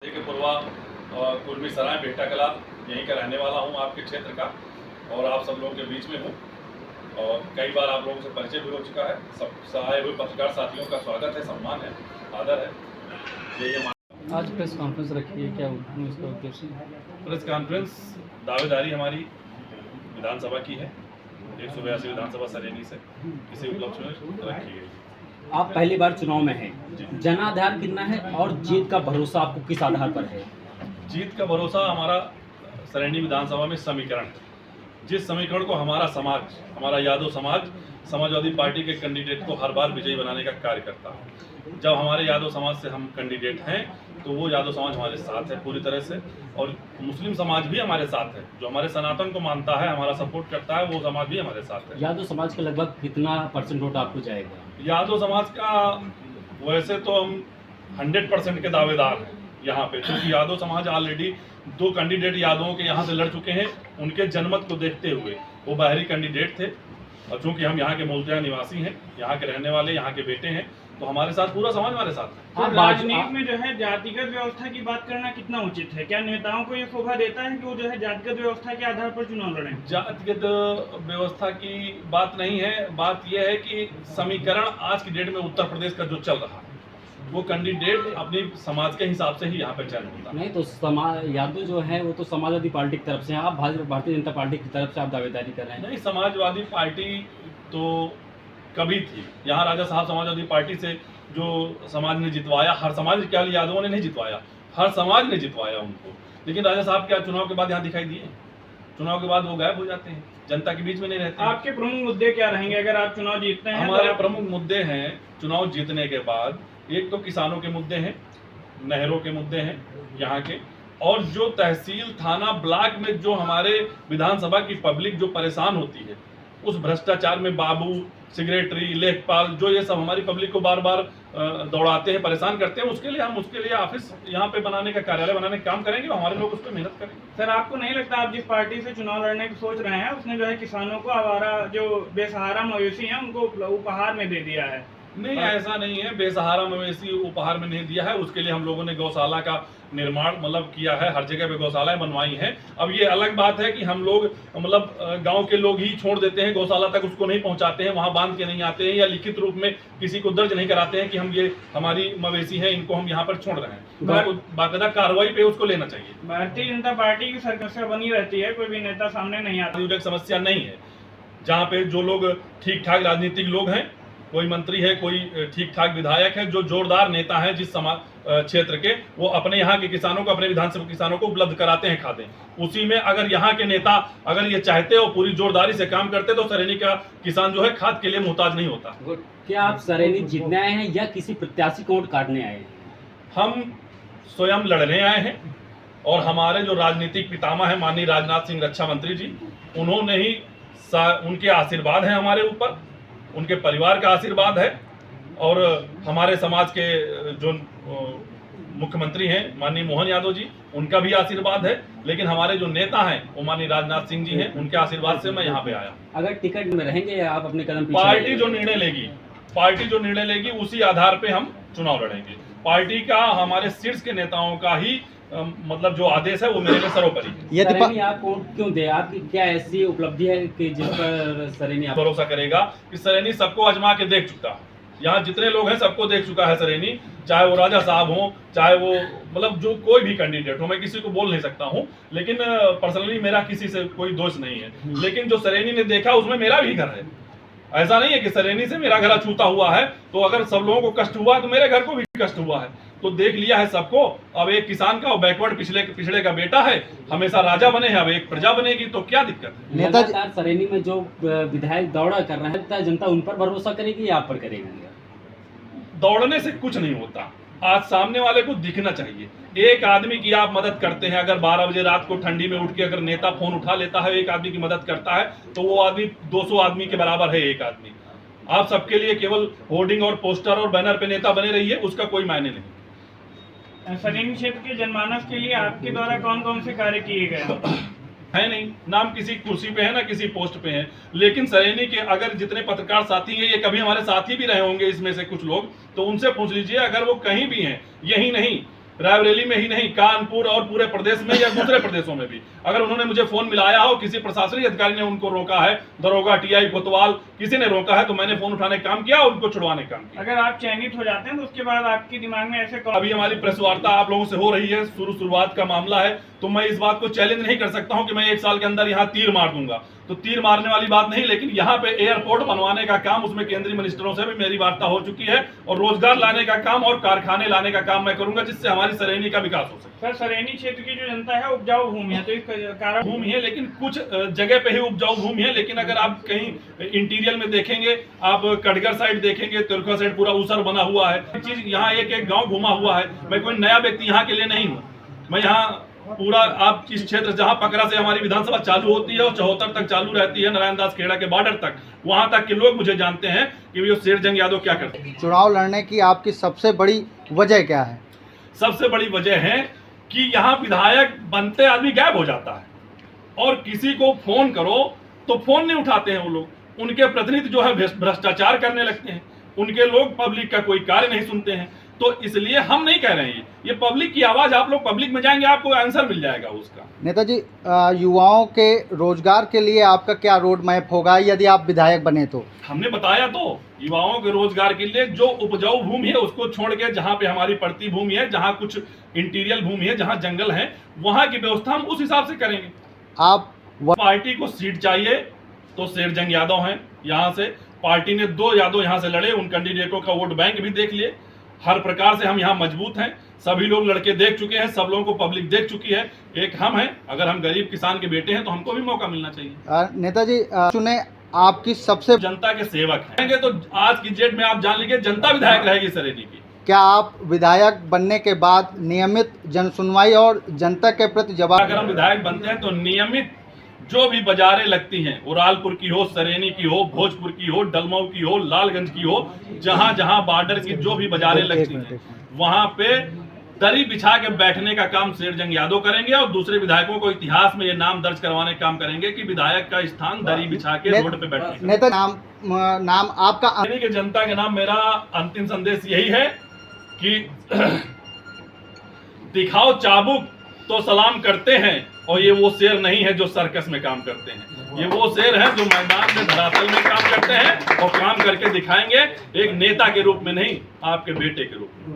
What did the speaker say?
के पूर्वा कुर्मी सराय बेटा कला यहीं का रहने वाला हूं आपके क्षेत्र का और आप सब लोगों के बीच में हूं और कई बार आप लोगों से परिचय भी हो चुका है। सब आए हुए पत्रकार साथियों का स्वागत है, सम्मान है, आदर है। ये आज प्रेस कॉन्फ्रेंस रखी है, क्या इसका उद्देश्य? प्रेस कॉन्फ्रेंस दावेदारी हमारी विधानसभा की है, 182 विधानसभा सरेनी से इसी उपलक्ष्य में रखी गई। आप पहली बार चुनाव में हैं, जनाधार कितना है और जीत का भरोसा आपको किस आधार पर है? जीत का भरोसा हमारा सरेनी विधानसभा में समीकरण, जिस समीकरण को हमारा समाज, हमारा यादव समाज समाजवादी पार्टी के कैंडिडेट को हर बार विजयी बनाने का कार्य करता है। जब हमारे यादव समाज से हम कैंडिडेट हैं तो वो यादव समाज हमारे साथ है पूरी तरह से, और मुस्लिम समाज भी हमारे साथ है, जो हमारे सनातन को मानता है, हमारा सपोर्ट करता है, वो समाज भी हमारे साथ है। यादव समाज का लगभग कितना % वोट आपको जाएगा? यादव समाज का वैसे तो हम 100% के दावेदार हैं यहाँ पे, क्योंकि यादव समाज ऑलरेडी 2 कैंडिडेट यादवों के यहाँ से लड़ चुके हैं। उनके जनमत को देखते हुए वो बाहरी कैंडिडेट थे, और चूंकि हम यहाँ के मूलतया निवासी हैं, यहाँ के रहने वाले, यहाँ के बेटे हैं, तो हमारे साथ पूरा समाज हमारे साथ है। राजनीति में जो है जातिगत व्यवस्था की बात करना कितना उचित है? क्या नेताओं को ये शोभा देता है कि वो जो है जातिगत व्यवस्था के आधार पर चुनाव लड़ें? जातिगत व्यवस्था की बात नहीं है, बात यह है कि समीकरण आज की डेट में उत्तर प्रदेश का जो चल रहा है वो कैंडिडेट अपनी समाज के हिसाब से ही यहाँ पे चयन होता है। नहीं तो यादव जो है वो तो समाजवादी पार्टी की तरफ से, आप भारतीय जनता पार्टी की तरफ से आप दावेदारी कर रहे हैं। नहीं, समाजवादी पार्टी तो कभी थी यहाँ, राजा साहब समाजवादी पार्टी से जो समाज ने जितवाया, हर समाज क्या यादवों ने नहीं जितवाया, हर समाज ने जितवाया उनको। लेकिन राजा साहब क्या चुनाव के बाद यहाँ दिखाई दिए? चुनाव के बाद वो गायब हो जाते हैं, जनता के बीच में नहीं रहते। आपके प्रमुख मुद्दे क्या रहेंगे अगर आप चुनाव जीतते हैं? हमारे प्रमुख मुद्दे हैं चुनाव जीतने के बाद, एक तो किसानों के मुद्दे हैं, नहरों के मुद्दे हैं यहाँ के, और जो तहसील, थाना, ब्लॉक में जो हमारे विधानसभा की पब्लिक जो परेशान होती है उस भ्रष्टाचार में, बाबू, सेक्रेटरी, लेखपाल, जो ये सब हमारी पब्लिक को बार बार दौड़ाते हैं, परेशान करते हैं, उसके लिए हम ऑफिस यहाँ पे बनाने का, कार्यालय बनाने का काम करेंगे, हमारे लोग उस पर मेहनत करेंगे। सर, आपको नहीं लगता आप जिस पार्टी से चुनाव लड़ने की सोच रहे हैं उसने जो है किसानों को आवारा जो बेसहारा मवेशी हैं उनको उपहार में दे दिया है? नहीं, ऐसा नहीं है, बेसहारा मवेशी उपहार में नहीं दिया है। उसके लिए हम लोगों ने गौशाला का निर्माण किया है, हर जगह पे गौशालाएं बनवाई हैं। अब ये अलग बात है कि हम लोग गांव के लोग ही छोड़ देते हैं, गौशाला तक उसको नहीं पहुंचाते हैं, वहां बांध के नहीं आते हैं, या लिखित रूप में किसी को दर्ज नहीं कराते हैं कि हम ये हमारी मवेशी है, इनको हम यहाँ पर छोड़ रहे हैं। तो बाकायदा कार्रवाई पे उसको लेना चाहिए। भारतीय जनता पार्टी की समस्या बनी रहती है, कोई भी नेता सामने नहीं आता। समस्या नहीं है, जहाँ पे जो लोग ठीक ठाक राजनीतिक लोग हैं, कोई मंत्री है, कोई ठीक ठाक विधायक है, जो जोरदार नेता है जिस समाज क्षेत्र के, वो अपने यहाँ के किसानों को, अपने विधानसभा किसानों को उपलब्ध कराते हैं खादें। उसी में अगर यहाँ के नेता अगर ये चाहते और पूरी जोरदारी से काम करते तो सरेनी का किसान जो है खाद के लिए मुहताज नहीं होता। क्या आप सरेनी जीतने आए हैं या किसी प्रत्याशी को वोट काटने आए हैं? हम स्वयं लड़ने आए हैं, और हमारे जो राजनीतिक पितामह है माननीय राजनाथ सिंह रक्षा मंत्री जी, उन्होंने ही उनके आशीर्वाद है हमारे ऊपर, उनके परिवार का आशीर्वाद है, और हमारे समाज के जो मुख्यमंत्री हैं माननीय मोहन यादव जी, उनका भी आशीर्वाद है। लेकिन हमारे जो नेता हैं वो माननीय राजनाथ सिंह जी हैं, उनके आशीर्वाद से मैं यहाँ पे आया। अगर टिकट में रहेंगे या आप अपने कदम पीछे? पार्टी जो निर्णय लेगी उसी आधार पे हम चुनाव लड़ेंगे। पार्टी का, हमारे शीर्ष के नेताओं का ही जो आदेश है वो मेरे लिए सर्वोपरि। सरेनी आप वोट क्यों दे? आपकी क्या ऐसी उपलब्धि है कि जिस पर सरेनी आप भरोसा करेगा? कि सरेनी सबको आजमा के देख चुका है, यहाँ जितने लोग हैं सबको देख चुका है सरेनी, चाहे वो राजा साहब हो, चाहे वो जो कोई भी कैंडिडेट हो, मैं किसी को बोल नहीं सकता हूँ, लेकिन पर्सनली मेरा किसी से कोई दोष नहीं है। लेकिन जो सरेनी ने देखा उसमें मेरा भी घर है। ऐसा नहीं है कि सरेनी से मेरा घर अछूता हुआ है, तो अगर सब लोगों को कष्ट हुआ तो मेरे घर को भी कष्ट हुआ है, तो देख लिया है सबको। अब एक किसान का और बैकवर्ड पिछड़े का बेटा है, हमेशा राजा बने हैं, अब एक प्रजा बनेगी, तो क्या दिक्कत है? लगातार सरेनी में जो विधायक दौड़ा कर रहे हैं, जनता उन पर भरोसा करेगी या आप पर करेगी? दौड़ने से कुछ नहीं होता, आज सामने वाले को दिखना चाहिए। एक आदमी की आप मदद करते हैं, अगर 12 बजे रात को ठंडी में उठ के अगर नेता फोन उठा लेता है, एक आदमी की मदद करता है, तो वो आदमी 200 आदमी के बराबर है। एक आदमी आप सबके लिए केवल होर्डिंग और पोस्टर और बैनर पे नेता बने रहिए, उसका कोई मायने नहीं। सरेनी क्षेत्र के जनमानस के लिए आपके द्वारा कौन कौन से कार्य किए गए? है नहीं, नाम किसी कुर्सी पे है ना किसी पोस्ट पे है, लेकिन सरेनी के अगर जितने पत्रकार साथी हैं, ये कभी हमारे साथी भी रहे होंगे इसमें से कुछ लोग, तो उनसे पूछ लीजिए, अगर वो कहीं भी हैं, यही नहीं रायबरेली में ही नहीं, कानपुर और पूरे प्रदेश में या दूसरे प्रदेशों में भी अगर उन्होंने मुझे फोन मिलाया हो, किसी प्रशासनिक अधिकारी ने उनको रोका है, दरोगा, टीआई, कोतवाल, किसी ने रोका है, तो मैंने फोन उठाने का काम किया और उनको छुड़वाने का काम किया। अगर आप चयनित हो जाते हैं तो उसके बाद आपके दिमाग में ऐसे अभी हमारी प्रेस वार्ता आप लोगों से हो रही है, शुरुआत का मामला है, तो मैं इस बात को चैलेंज नहीं कर सकता हूं कि मैं 1 साल के अंदर यहाँ तीर मार दूंगा, तो तीर मारने वाली बात नहीं, लेकिन यहाँ पे एयरपोर्ट बनवाने का काम, उसमें केंद्रीय मिनिस्टरों से भी मेरी वार्ता हो चुकी है, और रोजगार लाने का काम और कारखाने लाने का काम मैं करूंगा, जिससे हमारी सरेनी का विकास हो सके। सर, सरेनी क्षेत्र की जो जनता है उपजाऊ भूमि है, तो इस कारण भूमि है, लेकिन कुछ जगह पे ही उपजाऊ भूमि है, लेकिन अगर आप कहीं इंटीरियर में देखेंगे, आप कटगर साइड देखेंगे, तिरका साइड पूरा ऊसर बना हुआ है। चीज यहाँ एक गांव घुमा हुआ है, मैं कोई नया व्यक्ति यहाँ के लिए नहीं हूँ, मैं यहाँ पूरा आप इस क्षेत्र जहाँ पकरा से हमारी विधानसभा चालू होती है और 74 तक चालू रहती है, नारायण दास खेड़ा के बॉर्डर तक, वहां तक के लोग मुझे जानते हैं कि वो शेरजंग यादव क्या करते हैं। चुनाव लड़ने की आपकी सबसे बड़ी वजह क्या है? सबसे बड़ी वजह है कि यहाँ विधायक बनते आदमी गायब हो जाता है, और किसी को फोन करो तो फोन नहीं उठाते हैं वो लोग, उनके प्रतिनिधि जो है भ्रष्टाचार करने लगते हैं, उनके लोग पब्लिक का कोई कार्य नहीं सुनते हैं। तो इसलिए हम नहीं कह रहे हैं, ये पब्लिक की आवाज, आप लोग पब्लिक में जाएंगे आपको आंसर मिल जाएगा उसका। नेताजी, युवाओं के रोजगार के लिए आपका क्या रोड मैप होगा यदि आप विधायक बने तो? हमने बताया तो, युवाओं के रोजगार के लिए जो उपजाऊ भूमि है उसको छोड़ के जहाँ पे हमारी पड़ती भूमि है, जहाँ कुछ इंटीरियर भूमि है, जहाँ जंगल है, वहाँ की व्यवस्था हम उस हिसाब से करेंगे। आप पार्टी को सीट चाहिए तो शेरजंग यादव हैं, यहाँ से पार्टी ने 2 यादव यहाँ से लड़े, उन कैंडिडेटों का वोट बैंक भी देख लिए, हर प्रकार से हम यहाँ मजबूत हैं, सभी लोग लड़के देख चुके हैं, सब लोगों को पब्लिक देख चुकी है। एक हम हैं, अगर हम गरीब किसान के बेटे हैं तो हमको भी मौका मिलना चाहिए। नेताजी, चुने आपकी सबसे जनता के सेवक हैं तो आज की डेट में आप जान लीजिए जनता विधायक रहेगी सरेनी की। क्या आप विधायक बनने के बाद नियमित जनसुनवाई और जनता के प्रति जवाब? अगर हम विधायक बनते हैं तो नियमित जो भी बाजारें लगती हैं, उरालपुर की हो, सरेनी की हो, भोजपुर की हो, डलमऊ की हो, लालगंज की हो, जहां जहां बॉर्डर की जो भी बाजारें लगती हैं, वहां पे दरी बिछा के बैठने का काम शेरजंग यादव करेंगे, और दूसरे विधायकों को इतिहास में ये नाम दर्ज करवाने का काम करेंगे कि विधायक का स्थान दरी बिछा के रोड पे बैठने का। नेता, नाम आपका? सरेनी के जनता के नाम मेरा अंतिम संदेश यही है कि दिखाओ चाबुक तो सलाम करते हैं, और ये वो शेर नहीं है जो सर्कस में काम करते हैं, ये वो शेर हैं जो मैदान में धरातल में काम करते हैं और काम करके दिखाएंगे, एक नेता के रूप में नहीं, आपके बेटे के रूप में।